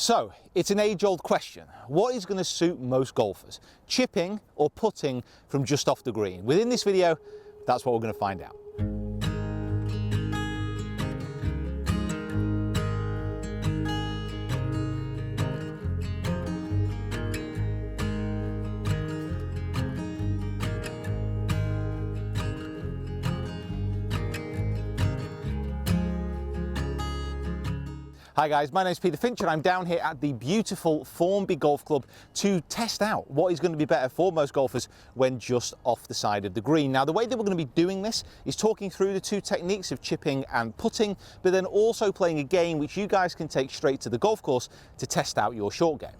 So, it's an age-old question. What is going to suit most golfers? Chipping or putting from just off the green? Within this video, that's what we're going to find out. Hi guys, my name is Finch and I'm down here at the beautiful Formby Golf Club to test out what is going to be better for most golfers when just off the side of the green. Now the way that we're going to be doing this is talking through the two techniques of chipping and putting, but then also playing a game which you guys can take straight to the golf course to test out your short game.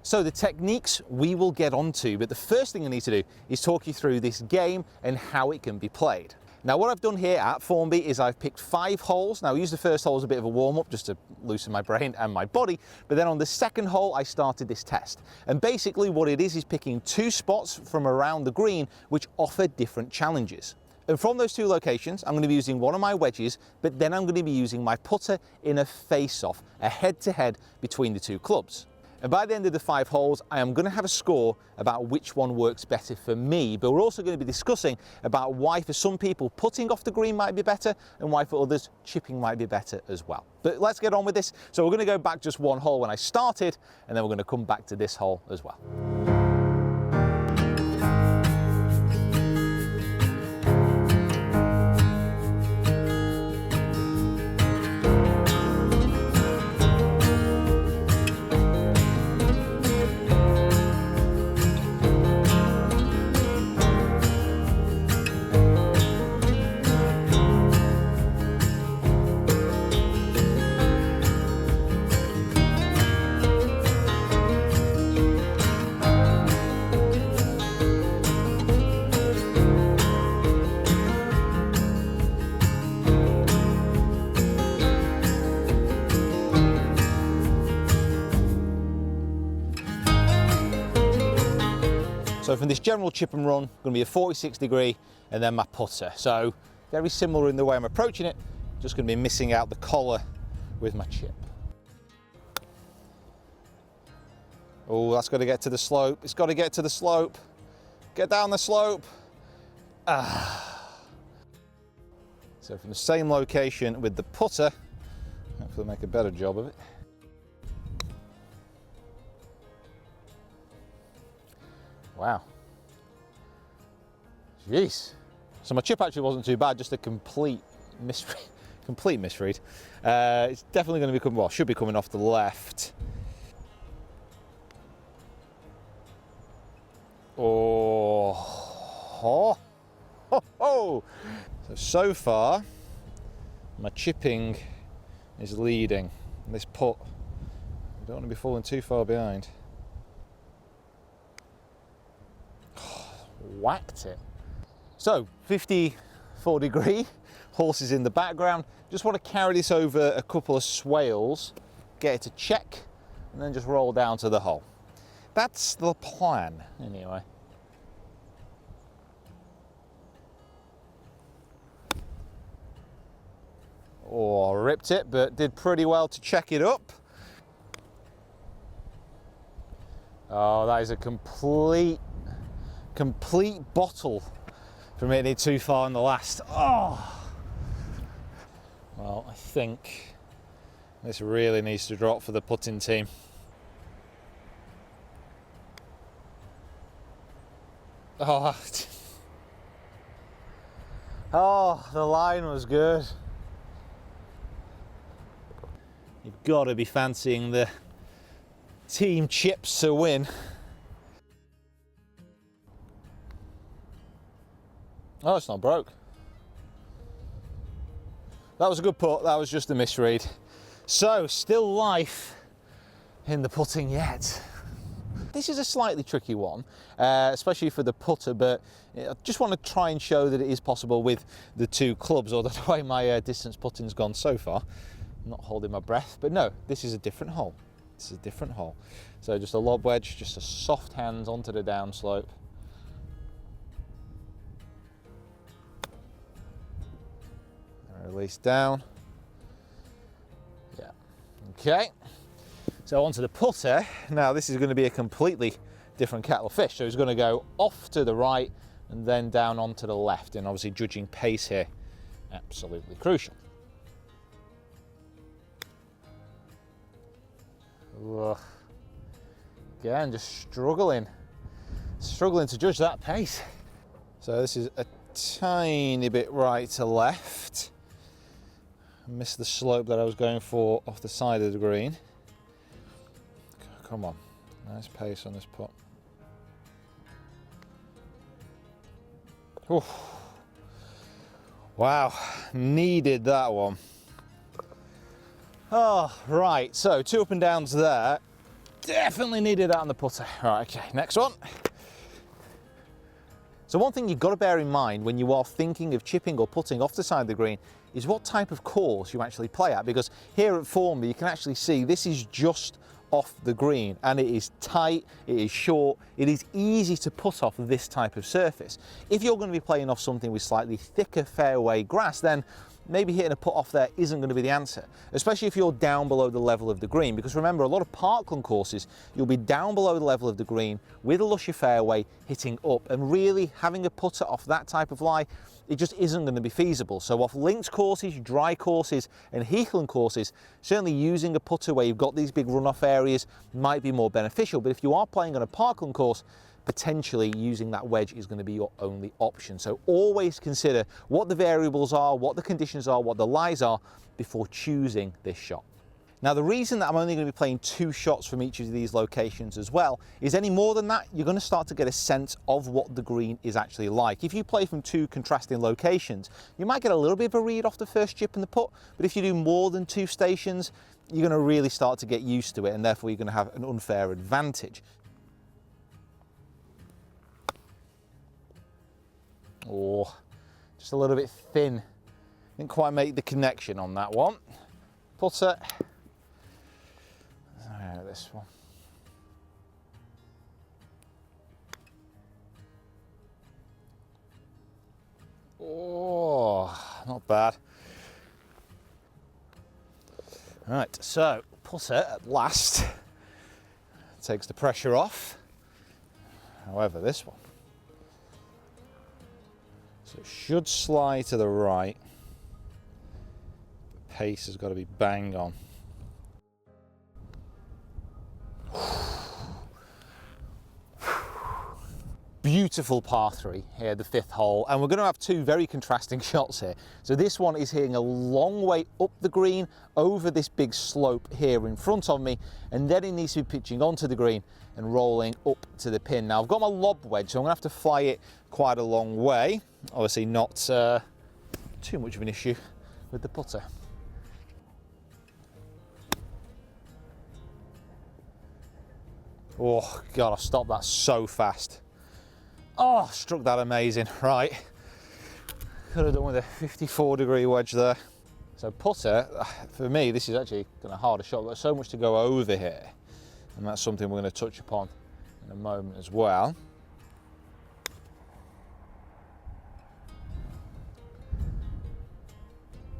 So the techniques we will get onto, but the first thing I need to do is talk you through this game and how it can be played. Now what I've done here at Formby is I've picked 5 holes. Now I used the first hole as a bit of a warm-up just to loosen my brain and my body, but then on the second hole I started this test. And basically what it is picking 2 spots from around the green which offer different challenges. And from those 2 locations I'm going to be using one of my wedges, but then I'm going to be using my putter in a face-off, a head-to-head between the 2 clubs. And by the end of the 5 holes, I am going to have a score about which one works better for me. But we're also going to be discussing about why for some people putting off the green might be better and why for others chipping might be better as well. But let's get on with this. So we're going to go back just 1 hole when I started, and then we're going to come back to this hole as well. So from this general chip and run, going to be a 46 degree and then my putter. So very similar in the way I'm approaching it, just going to be missing out the collar with my chip. Oh, that's got to get to the slope. It's got to get to the slope. Get down the slope. So from the same location with the putter, hopefully make a better job of it. Wow. Jeez. So my chip actually wasn't too bad, just a complete misread. It's definitely going to be coming, well, should be coming off the left. Oh. So far, my chipping is leading. This putt, I don't want to be falling too far behind. Whacked it. So 54 degree, horses in the background. Just want to carry this over a couple of swales, get it to check, and then just roll down to the hole. That's the plan, anyway. Oh, ripped it, but did pretty well to check it up. Oh, that is a complete bottle from hitting it too far in the last. Oh, well, I think this really needs to drop for the putting team. Oh, the line was good. You've got to be fancying the team chips to win. Oh, it's not broke. That was a good putt, that was just a misread. So, still life in the putting yet. This is a slightly tricky one, especially for the putter, but I just want to try and show that it is possible with the 2 clubs, although the way my distance putting's gone so far, I'm not holding my breath, but no, this is a different hole. This is a different hole. So just a lob wedge, just a soft hand onto the downslope. Release down. Yeah. Okay. So onto the putter. Now this is going to be a completely different kettle of fish. So it's going to go off to the right and then down onto the left. And obviously judging pace here, absolutely crucial. Ugh. Again, just struggling to judge that pace. So this is a tiny bit right to left. Missed the slope that I was going for off the side of the green. Come on, nice pace on this putt. Oof. Wow, needed that one. Oh, right, so 2 up and downs there. Definitely needed that on the putter. Right, okay, next one. So one thing you've got to bear in mind when you are thinking of chipping or putting off the side of the green is what type of course you actually play at, because here at Formby you can actually see this is just off the green and it is tight, it is short, it is easy to put off this type of surface. If you're going to be playing off something with slightly thicker fairway grass, then maybe hitting a putt off there isn't going to be the answer, especially if you're down below the level of the green, because remember, a lot of parkland courses, you'll be down below the level of the green with a lusher fairway hitting up, and really having a putter off that type of lie, it just isn't going to be feasible. So off links courses, dry courses and heathland courses, certainly using a putter where you've got these big runoff areas might be more beneficial, but if you are playing on a parkland course, potentially using that wedge is going to be your only option. So always consider what the variables are, what the conditions are, what the lies are before choosing this shot. Now the reason that I'm only going to be playing 2 shots from each of these locations as well is any more than that you're going to start to get a sense of what the green is actually like. If you play from 2 contrasting locations, you might get a little bit of a read off the first chip in the putt, but if you do more than 2 stations, you're going to really start to get used to it, and therefore you're going to have an unfair advantage. Oh, just a little bit thin. Didn't quite make the connection on that one. Putter. This one. Oh, not bad. Right, so putter at last takes the pressure off. However, this one. So it should slide to the right. The pace has got to be bang on. Beautiful par 3 here, the 5th hole, and we're going to have 2 very contrasting shots here. So this one is hitting a long way up the green over this big slope here in front of me, and then it needs to be pitching onto the green and rolling up to the pin. Now I've got my lob wedge, so I'm going to have to fly it quite a long way. Obviously not too much of an issue with the putter. Oh God, I stopped that so fast. Oh, struck that amazing. Right, could have done with a 54-degree wedge there. So putter, for me, this is actually kind of harder shot. There's so much to go over here, and that's something we're going to touch upon in a moment as well.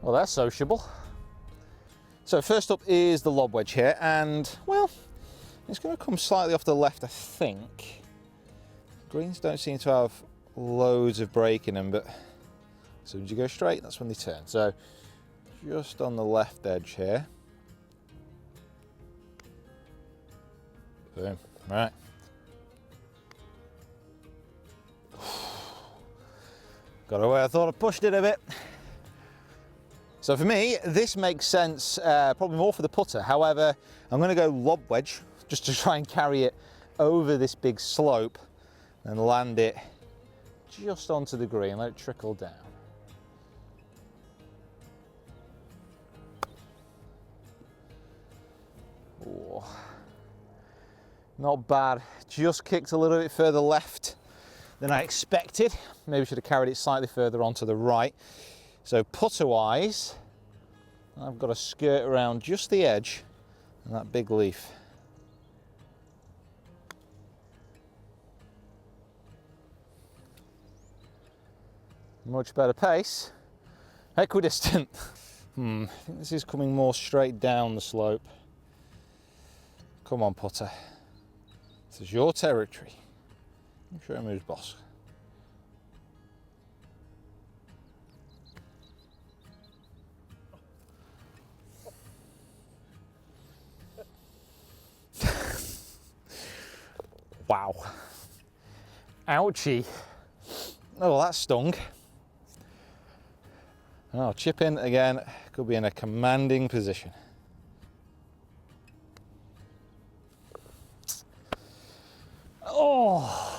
Well, that's sociable. So first up is the lob wedge here, and well, it's going to come slightly off the left, I think. Greens don't seem to have loads of break in them, but as soon as you go straight, that's when they turn. So just on the left edge here. Boom. Right. Got away, I thought I pushed it a bit. So for me, this makes sense, probably more for the putter. However, I'm going to go lob wedge just to try and carry it over this big slope and land it just onto the green, let it trickle down. Oh, not bad, just kicked a little bit further left than I expected. Maybe should have carried it slightly further onto the right. So putter wise, I've got to skirt around just the edge and that big leaf. Much better pace, equidistant. I think this is coming more straight down the slope. Come on, putter. This is your territory. Show him who's boss. Wow. Ouchie. Oh, that stung. Oh, chip in again. Could be in a commanding position. Oh.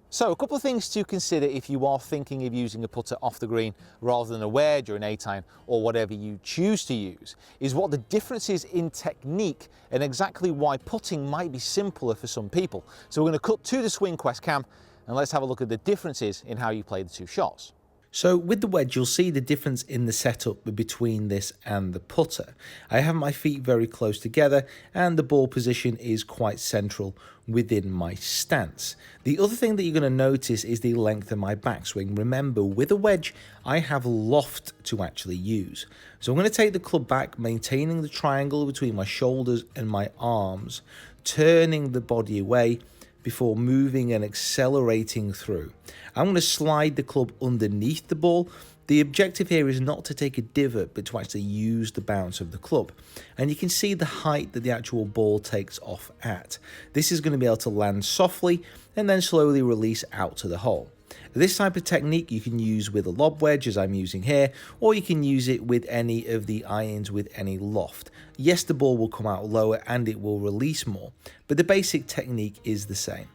So a couple of things to consider if you are thinking of using a putter off the green rather than a wedge or an 8-iron or whatever you choose to use, is what the difference is in technique and exactly why putting might be simpler for some people. So we're going to cut to the Swing Quest cam and let's have a look at the differences in how you play the two shots. So with the wedge, you'll see the difference in the setup between this and the putter. I have my feet very close together and the ball position is quite central within my stance. The other thing that you're going to notice is the length of my backswing. Remember, with a wedge, I have loft to actually use. So I'm going to take the club back, maintaining the triangle between my shoulders and my arms, turning the body away before moving and accelerating through. I'm going to slide the club underneath the ball. The objective here is not to take a divot, but to actually use the bounce of the club. And you can see the height that the actual ball takes off at. This is going to be able to land softly and then slowly release out to the hole. This type of technique you can use with a lob wedge, as I'm using here, or you can use it with any of the irons with any loft. Yes, the ball will come out lower and it will release more, but the basic technique is the same.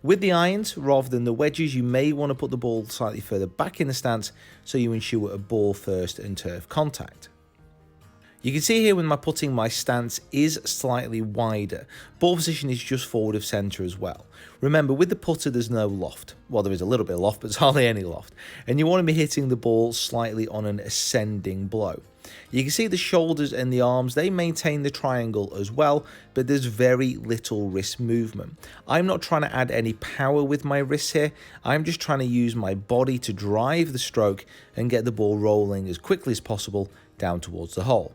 With the irons, rather than the wedges, you may want to put the ball slightly further back in the stance so you ensure a ball first and turf contact. You can see here with my putting, my stance is slightly wider. Ball position is just forward of centre as well. Remember, with the putter, there's no loft. Well, there is a little bit of loft, but it's hardly any loft. And you want to be hitting the ball slightly on an ascending blow. You can see the shoulders and the arms, they maintain the triangle as well, but there's very little wrist movement. I'm not trying to add any power with my wrists here. I'm just trying to use my body to drive the stroke and get the ball rolling as quickly as possible down towards the hole.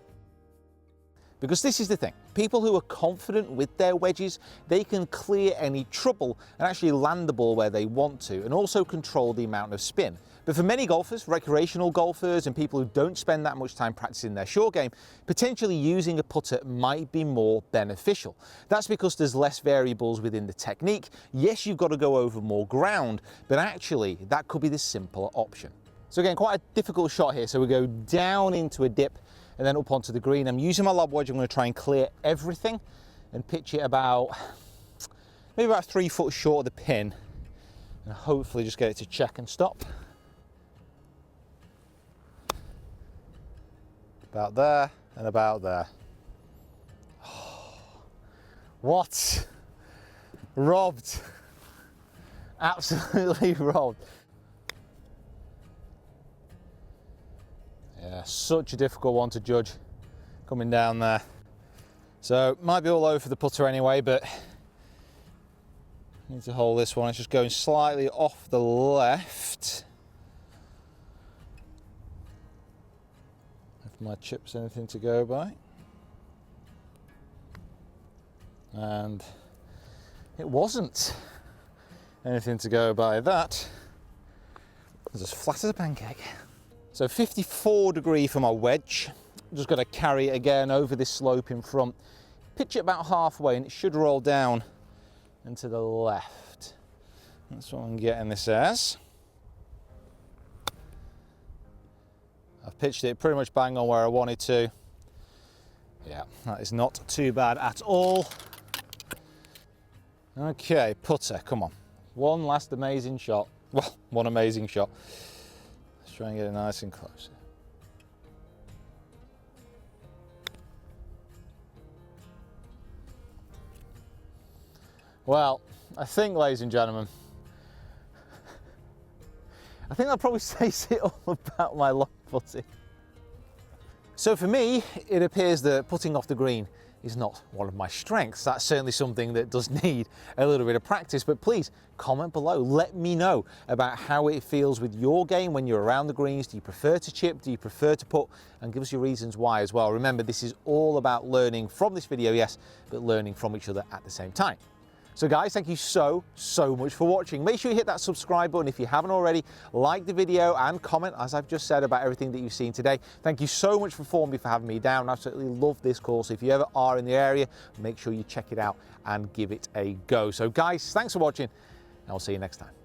Because this is the thing, people who are confident with their wedges, they can clear any trouble and actually land the ball where they want to and also control the amount of spin. But for many golfers, recreational golfers and people who don't spend that much time practicing their short game, potentially using a putter might be more beneficial. That's because there's less variables within the technique. Yes, you've got to go over more ground, but actually that could be the simpler option. So again, quite a difficult shot here. So we go down into a dip and then up onto the green. I'm using my lob wedge. I'm going to try and clear everything and pitch it maybe about 3 foot short of the pin and hopefully just get it to check and stop. About there and about there. What? Robbed. Absolutely robbed. Yeah, such a difficult one to judge coming down there. So might be all over for the putter anyway, but need to hold this one. It's just going slightly off the left. If my chip's anything to go by. And it wasn't anything to go by. That was as flat as a pancake. So 54 degree for my wedge. Just got to carry it again over this slope in front. Pitch it about halfway and it should roll down and to the left. That's what I'm getting this as. I've pitched it pretty much bang on where I wanted to. Yeah, that is not too bad at all. Okay, putter, come on. One last amazing shot. Well, one amazing shot. Let's try and get it nice and close. Well, I think, ladies and gentlemen, I think that probably says it all about my long putting. So for me, it appears that putting off the green is not one of my strengths. That's certainly something that does need a little bit of practice, but please comment below. Let me know about how it feels with your game when you're around the greens. Do you prefer to chip? Do you prefer to putt? And give us your reasons why as well. Remember, this is all about learning from this video, yes, but learning from each other at the same time. So guys, thank you so much for watching. Make sure you hit that subscribe button if you haven't already. Like the video and comment, as I've just said, about everything that you've seen today. Thank you so much for Formby for having me down. I absolutely love this course. If you ever are in the area, make sure you check it out and give it a go. So guys, thanks for watching, and I'll see you next time.